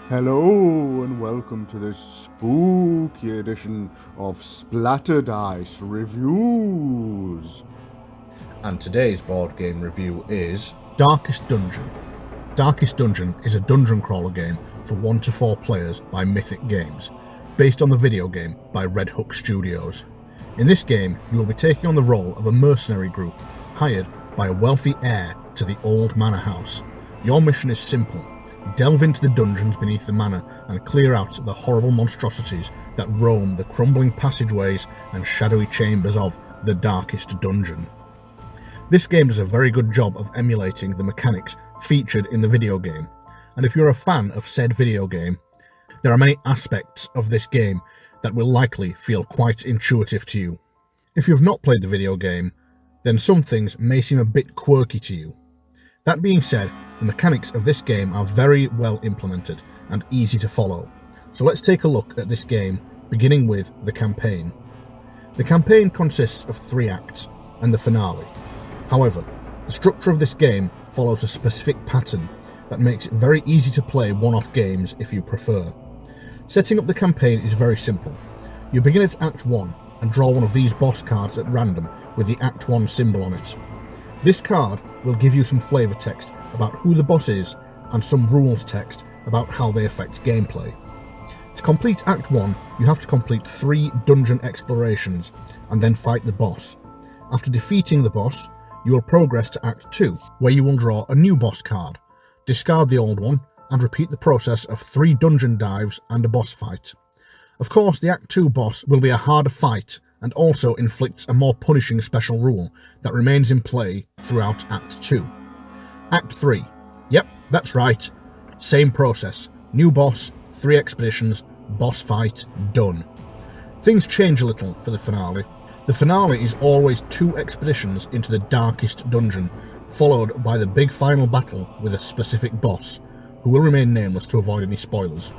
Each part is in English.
Hello and welcome to this spooky edition of Shatterdice Reviews. And today's board game review is Darkest Dungeon. Darkest Dungeon is a dungeon crawler game for 1 to 4 players by Mythic Games, based on the video game by Red Hook Studios. In this game, you will be taking on the role of a mercenary group hired by a wealthy heir to the old manor house. Your mission is simple: delve into the dungeons beneath the manor and clear out the horrible monstrosities that roam the crumbling passageways and shadowy chambers of the Darkest Dungeon. This game does a very good job of emulating the mechanics featured in the video game, and if you're a fan of said video game, there are many aspects of this game that will likely feel quite intuitive to you. If you have not played the video game, then some things may seem a bit quirky to you. That being said, the mechanics of this game are very well implemented and easy to follow. So let's take a look at this game, beginning with the campaign. The campaign consists of 3 acts and the finale. However, the structure of this game follows a specific pattern that makes it very easy to play one-off games if you prefer. Setting up the campaign is very simple. You begin at Act 1 and draw one of these boss cards at random with the Act 1 symbol on it. This card will give you some flavour text about who the boss is and some rules text about how they affect gameplay. To complete Act 1, you have to complete 3 dungeon explorations and then fight the boss. After defeating the boss, you will progress to Act 2, where you will draw a new boss card, discard the old one, and repeat the process of 3 dungeon dives and a boss fight. Of course, the Act 2 boss will be a harder fight and also inflicts a more punishing special rule that remains in play throughout Act 2. Act 3. Yep, that's right. Same process. New boss, 3 expeditions, boss fight, done. Things change a little for the finale. The finale is always 2 expeditions into the Darkest Dungeon, followed by the big final battle with a specific boss, who will remain nameless to avoid any spoilers.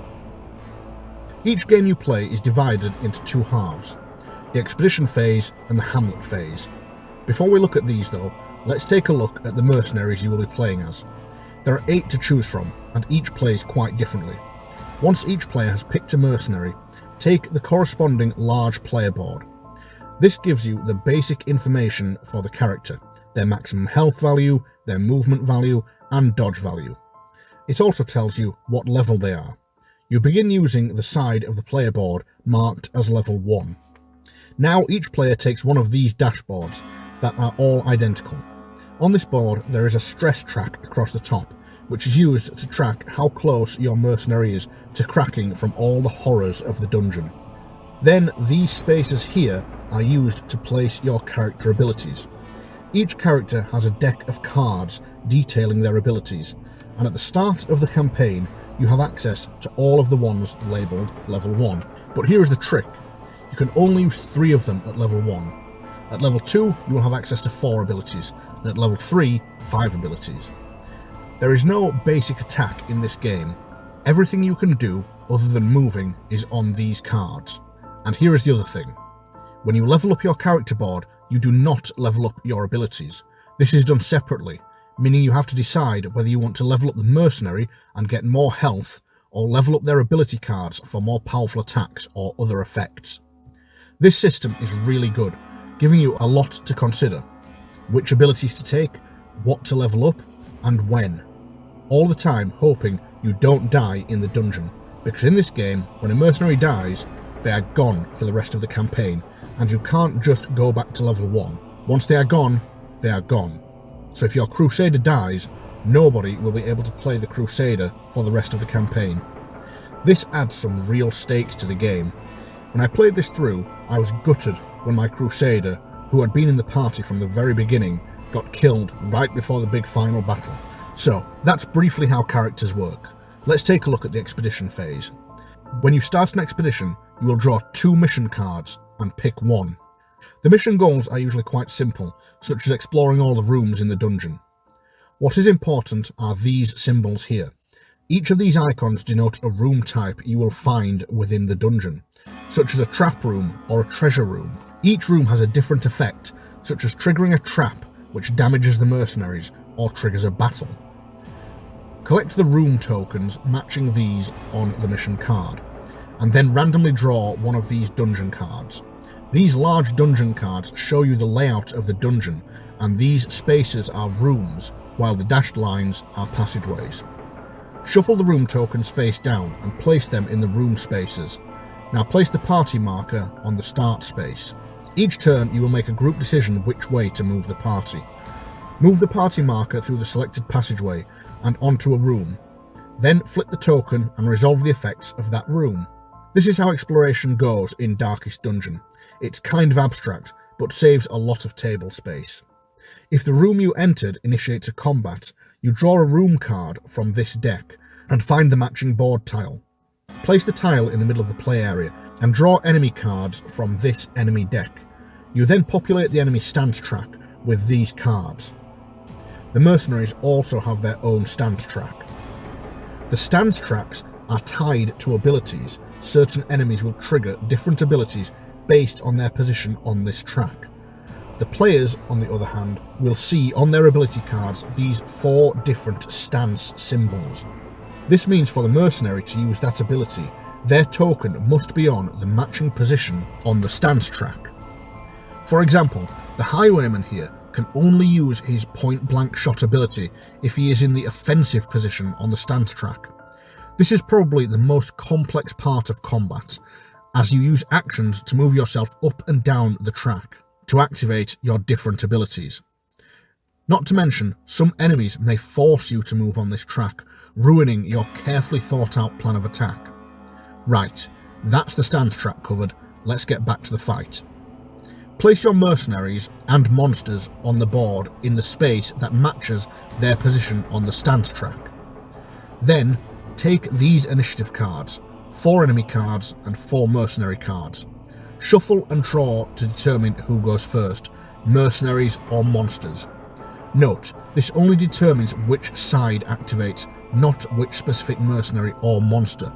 Each game you play is divided into 2 halves: the expedition phase and the hamlet phase. Before we look at these though, let's take a look at the mercenaries you will be playing as. There are 8 to choose from, and each plays quite differently. Once each player has picked a mercenary, take the corresponding large player board. This gives you the basic information for the character: their maximum health value, their movement value, and dodge value. It also tells you what level they are. You begin using the side of the player board marked as level 1. Now each player takes one of these dashboards that are all identical. On this board there is a stress track across the top, which is used to track how close your mercenary is to cracking from all the horrors of the dungeon. Then these spaces here are used to place your character abilities. Each character has a deck of cards detailing their abilities, and at the start of the campaign you have access to all of the ones labelled level 1. But here is the trick: you can only use 3 of them at level 1. At level 2 you will have access to 4 abilities, and at level 3, 5 abilities. There is no basic attack in this game. Everything you can do other than moving is on these cards. And here is the other thing: when you level up your character board, you do not level up your abilities. This is done separately, meaning you have to decide whether you want to level up the mercenary and get more health, or level up their ability cards for more powerful attacks or other effects. This system is really good, giving you a lot to consider: which abilities to take, what to level up, and when. All the time hoping you don't die in the dungeon, because in this game, when a mercenary dies, they are gone for the rest of the campaign, and you can't just go back to level 1. Once they are gone, they are gone. So if your Crusader dies, nobody will be able to play the Crusader for the rest of the campaign. This adds some real stakes to the game. When I played this through, I was gutted when my Crusader, who had been in the party from the very beginning, got killed right before the big final battle. So that's briefly how characters work. Let's take a look at the expedition phase. When you start an expedition, you will draw 2 mission cards and pick one. The mission goals are usually quite simple, such as exploring all the rooms in the dungeon. What is important are these symbols here. Each of these icons denote a room type you will find within the dungeon, such as a trap room or a treasure room. Each room has a different effect, such as triggering a trap which damages the mercenaries or triggers a battle. Collect the room tokens matching these on the mission card, and then randomly draw one of these dungeon cards. These large dungeon cards show you the layout of the dungeon, and these spaces are rooms, while the dashed lines are passageways. Shuffle the room tokens face down and place them in the room spaces. Now place the party marker on the start space. Each turn you will make a group decision which way to move the party. Move the party marker through the selected passageway and onto a room. Then flip the token and resolve the effects of that room. This is how exploration goes in Darkest Dungeon. It's kind of abstract, but saves a lot of table space. If the room you entered initiates a combat, you draw a room card from this deck and find the matching board tile. Place the tile in the middle of the play area and draw enemy cards from this enemy deck. You then populate the enemy stance track with these cards. The mercenaries also have their own stance track. The stance tracks are tied to abilities. Certain enemies will trigger different abilities based on their position on this track. The players, on the other hand, will see on their ability cards these 4 different stance symbols. This means for the mercenary to use that ability, their token must be on the matching position on the stance track. For example, the highwayman here can only use his point-blank shot ability if he is in the offensive position on the stance track. This is probably the most complex part of combat, as you use actions to move yourself up and down the track to activate your different abilities. Not to mention, some enemies may force you to move on this track, ruining your carefully thought out plan of attack. Right, that's the stance track covered, let's get back to the fight. Place your mercenaries and monsters on the board in the space that matches their position on the stance track. Then, take these initiative cards, 4 enemy cards and 4 mercenary cards. Shuffle and draw to determine who goes first, mercenaries or monsters. Note, this only determines which side activates, not which specific mercenary or monster.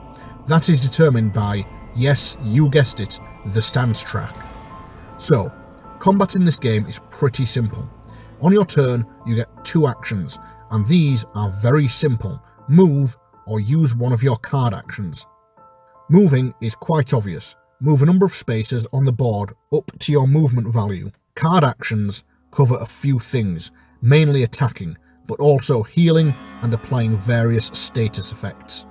That is determined by, yes, you guessed it, the stance track. So, combat in this game is pretty simple. On your turn, you get 2 actions, and these are very simple: move or use one of your card actions. Moving is quite obvious. Move a number of spaces on the board up to your movement value. Card actions cover a few things, mainly attacking, but also healing and applying various status effects.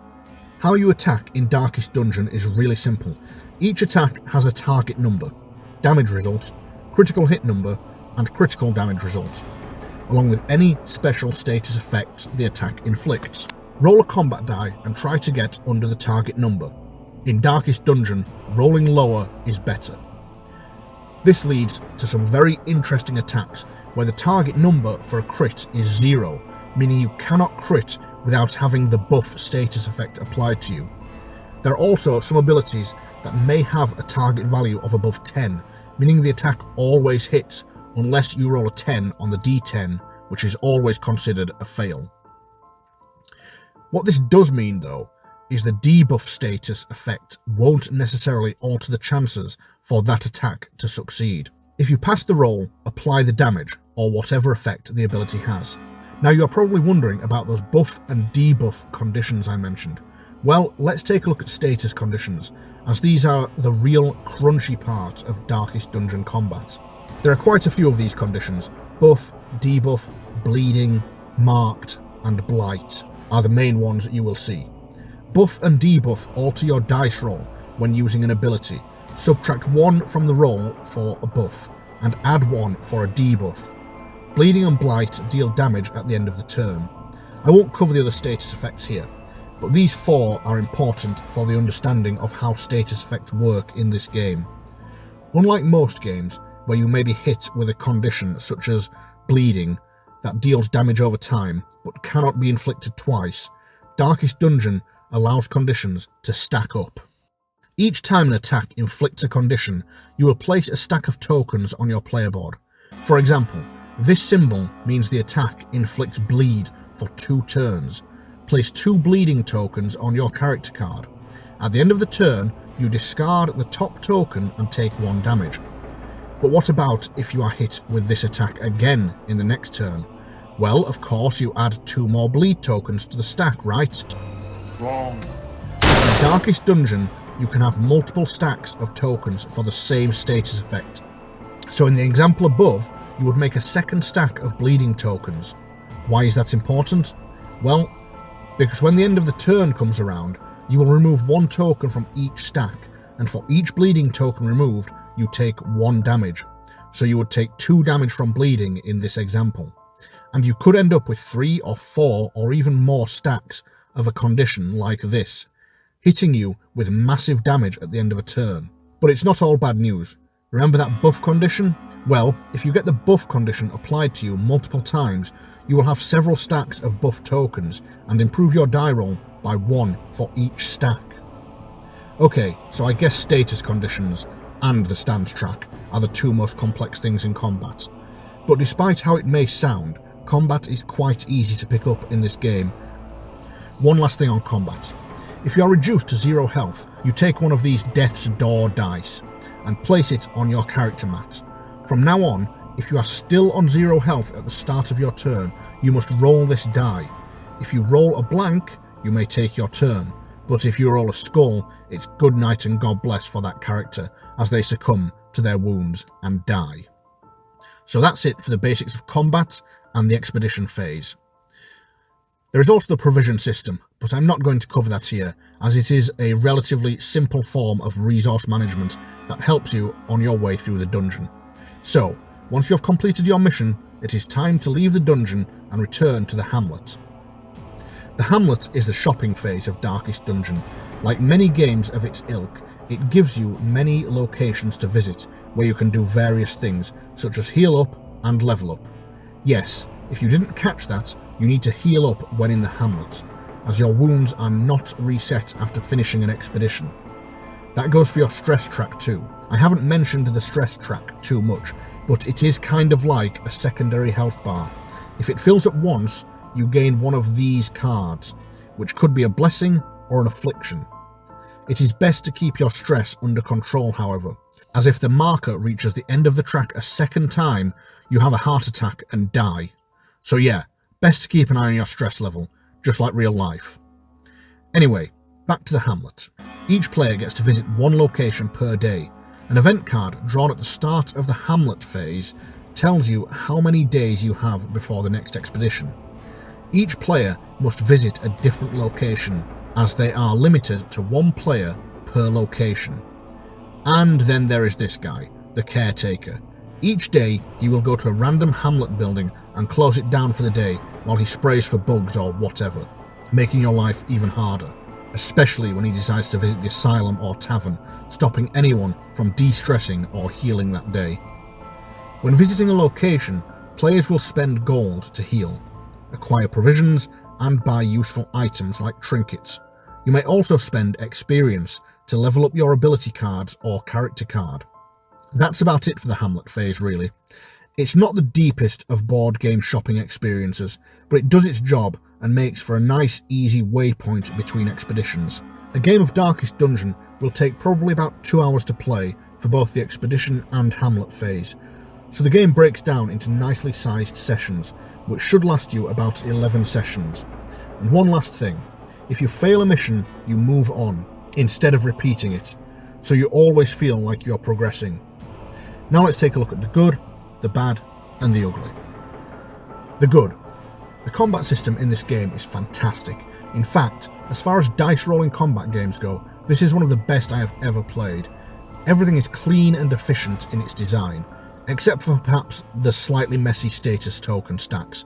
How you attack in Darkest Dungeon is really simple. Each attack has a target number, damage result, critical hit number, and critical damage result, along with any special status effects the attack inflicts. Roll a combat die and try to get under the target number. In Darkest Dungeon, rolling lower is better. This leads to some very interesting attacks where the target number for a crit is 0, meaning you cannot crit without having the buff status effect applied to you. There are also some abilities that may have a target value of above 10, meaning the attack always hits unless you roll a 10 on the d10, which is always considered a fail. What this does mean, though, is the debuff status effect won't necessarily alter the chances for that attack to succeed. If you pass the roll, apply the damage, or whatever effect the ability has. Now you're probably wondering about those buff and debuff conditions I mentioned. Well, let's take a look at status conditions, as these are the real crunchy part of Darkest Dungeon combat. There are quite a few of these conditions. Buff, debuff, bleeding, marked, and blight are the main ones you will see. Buff and debuff alter your dice roll when using an ability. Subtract 1 from the roll for a buff, and add 1 for a debuff. Bleeding and blight deal damage at the end of the turn. I won't cover the other status effects here, but these 4 are important for the understanding of how status effects work in this game. Unlike most games, where you may be hit with a condition such as bleeding that deals damage over time but cannot be inflicted twice, Darkest Dungeon allows conditions to stack up. Each time an attack inflicts a condition, you will place a stack of tokens on your player board. For example, this symbol means the attack inflicts bleed for 2 turns. Place 2 bleeding tokens on your character card. At the end of the turn, you discard the top token and take 1 damage. But what about if you are hit with this attack again in the next turn? Well, of course, you add 2 more bleed tokens to the stack, right? Wrong. In the Darkest Dungeon, you can have multiple stacks of tokens for the same status effect. So in the example above, you would make a second stack of bleeding tokens. Why is that important? Well, because when the end of the turn comes around, you will remove 1 token from each stack, and for each bleeding token removed, you take 1 damage. So you would take 2 damage from bleeding in this example. And you could end up with 3 or 4 or even more stacks of a condition like this, hitting you with massive damage at the end of a turn. But it's not all bad news. Remember that buff condition? Well, if you get the buff condition applied to you multiple times, you will have several stacks of buff tokens and improve your die roll by 1 for each stack. Okay, so I guess status conditions and the stance track are the 2 most complex things in combat. But despite how it may sound, combat is quite easy to pick up in this game. One last thing on combat. If you are reduced to 0 health, you take one of these Death's Door dice and place it on your character mat. From now on, if you are still on 0 health at the start of your turn, you must roll this die. If you roll a blank, you may take your turn, but if you roll a skull, it's good night and God bless for that character as they succumb to their wounds and die. So that's it for the basics of combat and the expedition phase. There is also the provision system, but I'm not going to cover that here, as it is a relatively simple form of resource management that helps you on your way through the dungeon. So, once you have completed your mission, it is time to leave the dungeon and return to the hamlet. The hamlet is the shopping phase of Darkest Dungeon. Like many games of its ilk, it gives you many locations to visit where you can do various things, such as heal up and level up. Yes, if you didn't catch that, you need to heal up when in the hamlet, as your wounds are not reset after finishing an expedition. That goes for your stress track too. I haven't mentioned the stress track too much, but it is kind of like a secondary health bar. If it fills up once, you gain one of these cards, which could be a blessing or an affliction. It is best to keep your stress under control, however, as if the marker reaches the end of the track a second time, you have a heart attack and die. So yeah, best to keep an eye on your stress level, just like real life. Anyway, back to the hamlet. Each player gets to visit 1 location per day. An event card drawn at the start of the hamlet phase tells you how many days you have before the next expedition. Each player must visit a different location, as they are limited to 1 player per location. And then there is this guy, the caretaker. Each day he will go to a random hamlet building and close it down for the day while he sprays for bugs or whatever, making your life even harder, especially when he decides to visit the asylum or tavern, stopping anyone from de-stressing or healing that day. When visiting a location, players will spend gold to heal, acquire provisions, and buy useful items like trinkets. You may also spend experience to level up your ability cards or character card. That's about it for the hamlet phase, really. It's not the deepest of board game shopping experiences, but it does its job and makes for a nice, easy waypoint between expeditions. A game of Darkest Dungeon will take probably about 2 hours to play for both the expedition and hamlet phase, so the game breaks down into nicely sized sessions, which should last you about 11 sessions. And one last thing, if you fail a mission, you move on, instead of repeating it, so you always feel like you're progressing. Now let's take a look at the good, the bad, and the ugly. The good. The combat system in this game is fantastic. In fact, as far as dice rolling combat games go, this is one of the best I have ever played. Everything is clean and efficient in its design, except for perhaps the slightly messy status token stacks.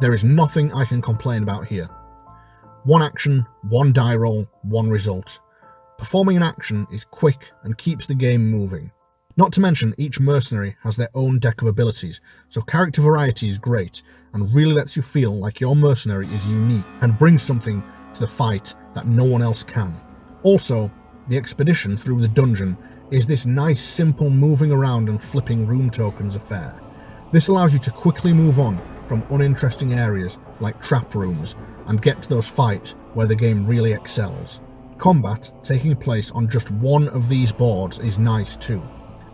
There is nothing I can complain about here. 1 action, 1 die roll, 1 result. Performing an action is quick and keeps the game moving. Not to mention, each mercenary has their own deck of abilities, so character variety is great and really lets you feel like your mercenary is unique and brings something to the fight that no one else can. Also, the expedition through the dungeon is this nice simple moving around and flipping room tokens affair. This allows you to quickly move on from uninteresting areas like trap rooms and get to those fights where the game really excels. Combat taking place on just 1 of these boards is nice too,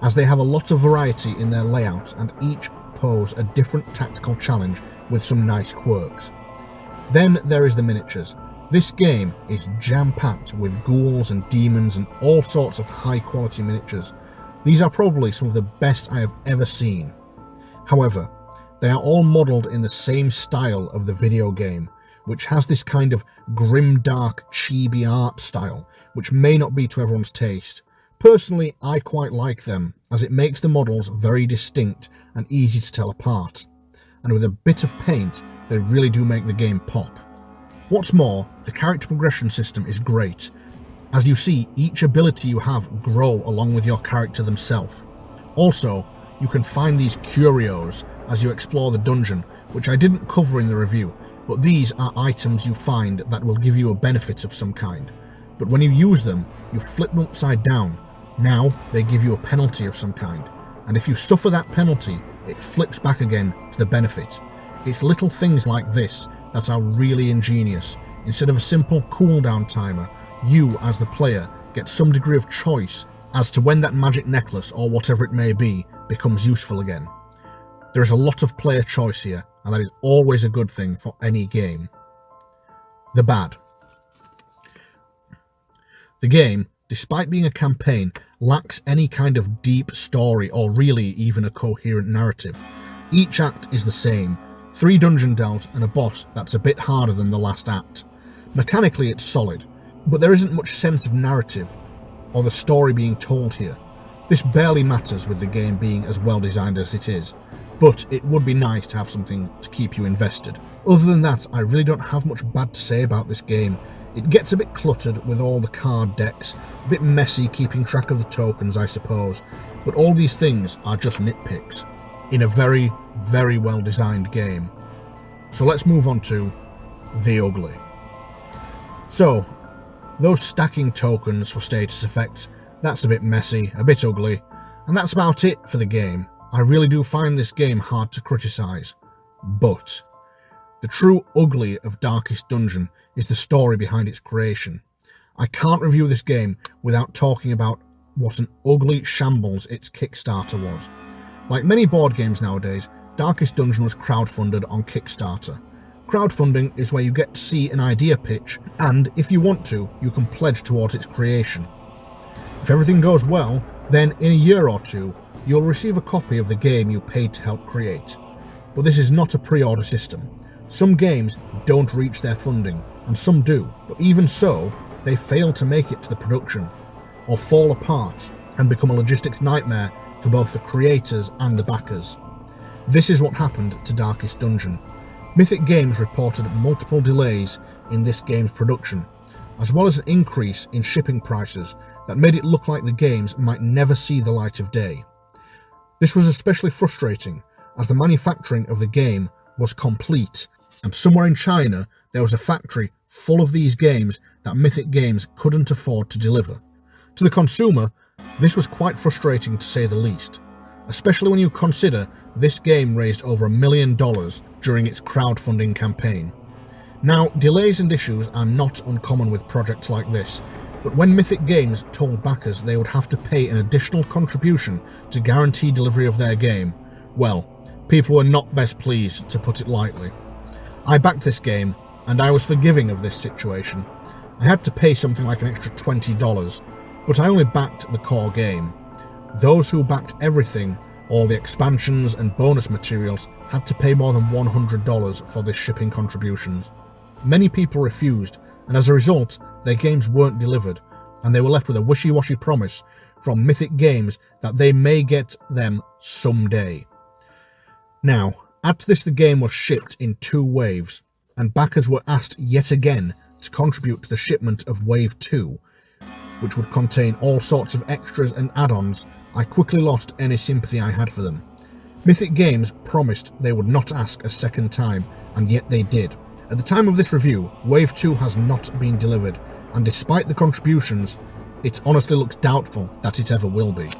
as they have a lot of variety in their layout and each pose a different tactical challenge with some nice quirks. Then there is the miniatures. This game is jam-packed with ghouls and demons and all sorts of high-quality miniatures. These are probably some of the best I have ever seen. However, they are all modelled in the same style of the video game, which has this kind of grim-dark, chibi art style, which may not be to everyone's taste. Personally, I quite like them, as it makes the models very distinct and easy to tell apart. And with a bit of paint, they really do make the game pop. What's more, the character progression system is great. As you see, each ability you have grow along with your character themselves. Also, you can find these curios as you explore the dungeon, which I didn't cover in the review, but these are items you find that will give you a benefit of some kind. But when you use them, you flip them upside down. Now they give you a penalty of some kind, and if you suffer that penalty, it flips back again to the benefit. It's little things like this that are really ingenious. Instead of a simple cooldown timer, you as the player get some degree of choice as to when that magic necklace or whatever it may be becomes useful again. There is a lot of player choice here, and that is always a good thing for any game. The bad. The game, despite being a campaign, lacks any kind of deep story or really even a coherent narrative. Each act is the same, 3 dungeon delves and a boss that's a bit harder than the last act. Mechanically it's solid, but there isn't much sense of narrative or the story being told here. This barely matters with the game being as well designed as it is, but it would be nice to have something to keep you invested. Other than that, I really don't have much bad to say about this game. It gets a bit cluttered with all the card decks, a bit messy keeping track of the tokens I suppose, but all these things are just nitpicks in a very, very well designed game. So let's move on to the ugly. So, those stacking tokens for status effects, that's a bit messy, a bit ugly, and that's about it for the game. I really do find this game hard to criticise, but the true ugly of Darkest Dungeon is the story behind its creation. I can't review this game without talking about what an ugly shambles its Kickstarter was. Like many board games nowadays, Darkest Dungeon was crowdfunded on Kickstarter. Crowdfunding is where you get to see an idea pitch, and if you want to, you can pledge towards its creation. If everything goes well, then in a year or two, you'll receive a copy of the game you paid to help create. But this is not a pre-order system. Some games don't reach their funding, and some do, but even so, they fail to make it to the production, or fall apart and become a logistics nightmare for both the creators and the backers. This is what happened to Darkest Dungeon. Mythic Games reported multiple delays in this game's production, as well as an increase in shipping prices that made it look like the games might never see the light of day. This was especially frustrating, as the manufacturing of the game was complete, and somewhere in China there was a factory full of these games that Mythic Games couldn't afford to deliver. To the consumer, this was quite frustrating to say the least, especially when you consider this game raised over $1 million during its crowdfunding campaign. Now, delays and issues are not uncommon with projects like this, but when Mythic Games told backers they would have to pay an additional contribution to guarantee delivery of their game, well, people were not best pleased, to put it lightly. I backed this game, and I was forgiving of this situation. I had to pay something like an extra $20, but I only backed the core game. Those who backed everything, all the expansions and bonus materials, had to pay more than $100 for this shipping contributions. Many people refused, and as a result, their games weren't delivered, and they were left with a wishy-washy promise from Mythic Games that they may get them someday. Now, add to this the game was shipped in 2 waves, and backers were asked yet again to contribute to the shipment of Wave 2, which would contain all sorts of extras and add-ons. I quickly lost any sympathy I had for them. Mythic Games promised they would not ask a second time, and yet they did. At the time of this review, Wave 2 has not been delivered, and despite the contributions, it honestly looks doubtful that it ever will be.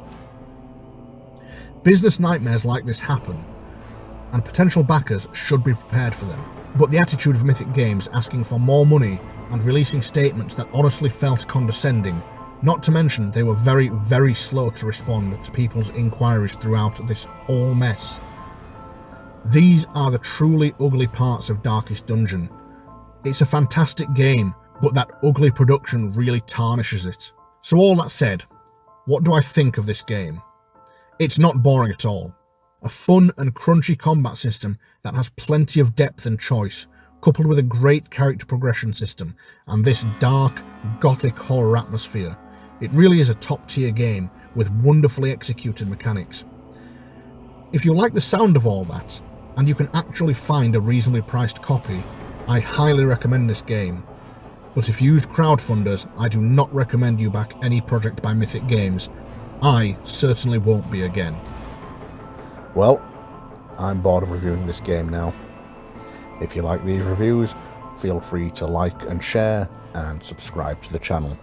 Business nightmares like this happen, and potential backers should be prepared for them. But the attitude of Mythic Games asking for more money and releasing statements that honestly felt condescending, not to mention they were very, very slow to respond to people's inquiries throughout this whole mess. These are the truly ugly parts of Darkest Dungeon. It's a fantastic game, but that ugly production really tarnishes it. So all that said, what do I think of this game? It's not boring at all. A fun and crunchy combat system that has plenty of depth and choice, coupled with a great character progression system and this dark, gothic horror atmosphere. It really is a top-tier game with wonderfully executed mechanics. If you like the sound of all that, and you can actually find a reasonably priced copy, I highly recommend this game. But if you use crowdfunders, I do not recommend you back any project by Mythic Games. I certainly won't be again. Well, I'm bored of reviewing this game now. If you like these reviews, feel free to like and share and subscribe to the channel.